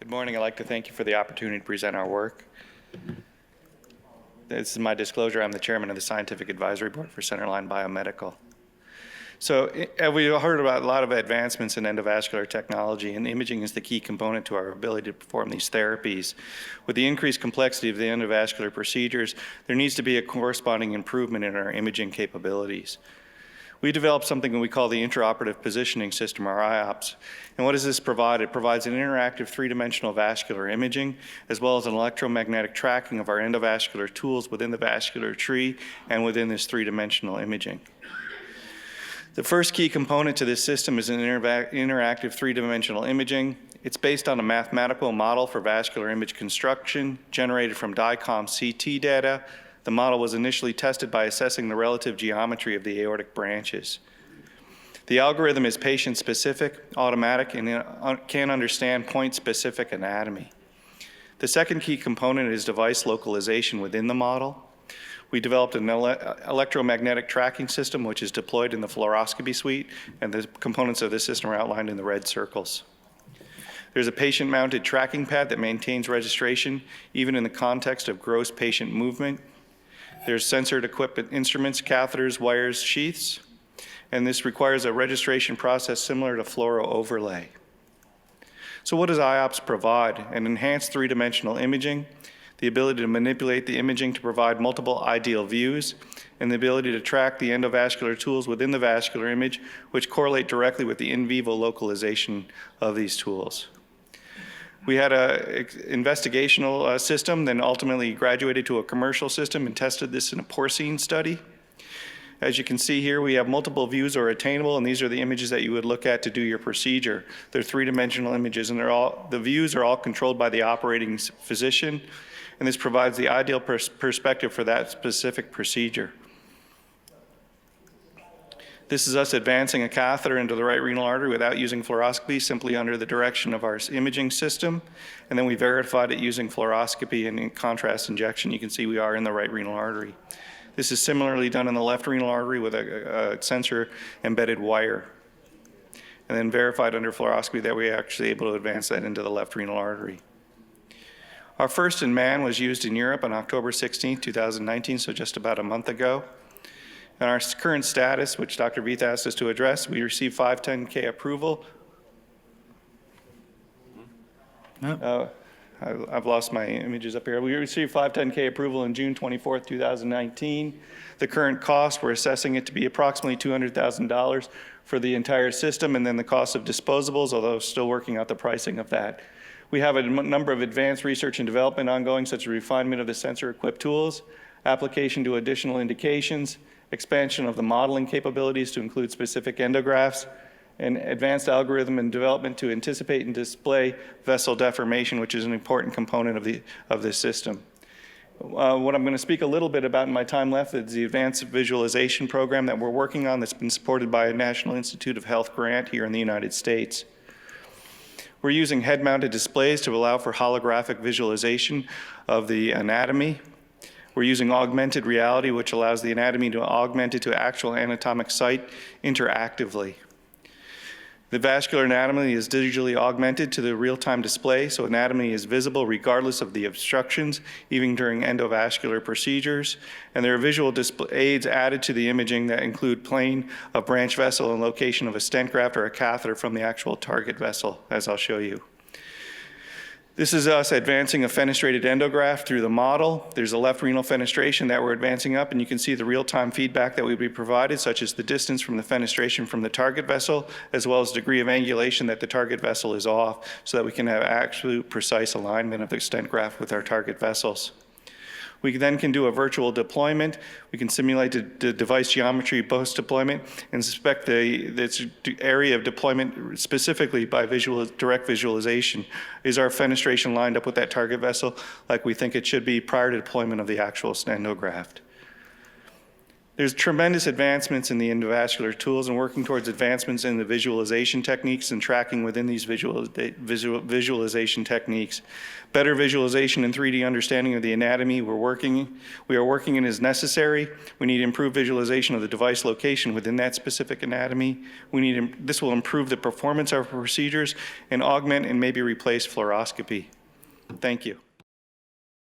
Good morning. I'd like to thank you for the opportunity to present our work. This is my disclosure. I'm the chairman of the Scientific Advisory Board for Centerline Biomedical. So we heard about a lot of advancements in endovascular technology, and imaging is the key component to our ability to perform these therapies. With the increased complexity of the endovascular procedures, there needs to be a corresponding improvement in our imaging capabilities. We developed something we call the Intra-Operative Positioning System, or IOPS. And what does this provide? It provides an interactive three-dimensional vascular imaging, as well as an electromagnetic tracking of our endovascular tools within the vascular tree and within this three-dimensional imaging. The first key component to this system is an interactive three-dimensional imaging. It's based on a mathematical model for vascular image construction generated from DICOM CT data. The model was initially tested by assessing the relative geometry of the aortic branches. The algorithm is patient-specific, automatic, and can understand point-specific anatomy. The second key component is device localization within the model. We developed an electromagnetic tracking system, which is deployed in the fluoroscopy suite, and the components of this system are outlined in the red circles. There's a patient-mounted tracking pad that maintains registration, even in the context of gross patient movement. There's sensored equipped instruments, catheters, wires, sheaths, and this requires a registration process similar to fluoro overlay. So what does IOPS provide? An enhanced three-dimensional imaging, the ability to manipulate the imaging to provide multiple ideal views, and the ability to track the endovascular tools within the vascular image, which correlate directly with the in vivo localization of these tools. We had an investigational system, then ultimately graduated to a commercial system and tested this in a porcine study. As you can see here, we have multiple views are attainable, and these are the images that you would look at to do your procedure. They're three-dimensional images, and the views are all controlled by the operating physician, and this provides the ideal perspective for that specific procedure. This is us advancing a catheter into the right renal artery without using fluoroscopy, simply under the direction of our imaging system. And then we verified it using fluoroscopy and in contrast injection. You can see we are in the right renal artery. This is similarly done in the left renal artery with a sensor embedded wire. And then verified under fluoroscopy that we are actually able to advance that into the left renal artery. Our first in man was used in Europe on October 16, 2019, so just about a month ago. And our current status, which Dr. Vieth asked us to address, we received 510K approval. I've lost my images up here. We received 510K approval on June 24th, 2019. The current cost, we're assessing it to be approximately $200,000 for the entire system, and then the cost of disposables, although still working out the pricing of that. We have a number of advanced research and development ongoing, such as refinement of the sensor-equipped tools, application to additional indications, expansion of the modeling capabilities to include specific endografts, and advanced algorithm and development to anticipate and display vessel deformation, which is an important component of this system. What I'm going to speak a little bit about in my time left is the advanced visualization program that we're working on that's been supported by a National Institute of Health grant here in the United States. We're using head-mounted displays to allow for holographic visualization of the anatomy. We're using augmented reality, which allows the anatomy to augment it to actual anatomic site interactively. The vascular anatomy is digitally augmented to the real-time display, so anatomy is visible regardless of the obstructions, even during endovascular procedures. And there are visual aids added to the imaging that include plane of branch vessel and location of a stent graft or a catheter from the actual target vessel, as I'll show you. This is us advancing a fenestrated endograft through the model. There's a left renal fenestration that we're advancing up, and you can see the real-time feedback that would be provided, such as the distance from the fenestration from the target vessel, as well as degree of angulation that the target vessel is off, so that we can have absolute precise alignment of the stent graft with our target vessels. We then can do a virtual deployment. We can simulate the device geometry post-deployment and inspect the area of deployment specifically by direct visualization. Is our fenestration lined up with that target vessel like we think it should be prior to deployment of the actual endograft? There's tremendous advancements in the endovascular tools and working towards advancements in the visualization techniques and tracking within these visualization techniques. Better visualization and 3D understanding of the anatomy we are working in is necessary. We need improved visualization of the device location within that specific anatomy. This will improve the performance of our procedures and augment and maybe replace fluoroscopy. Thank you.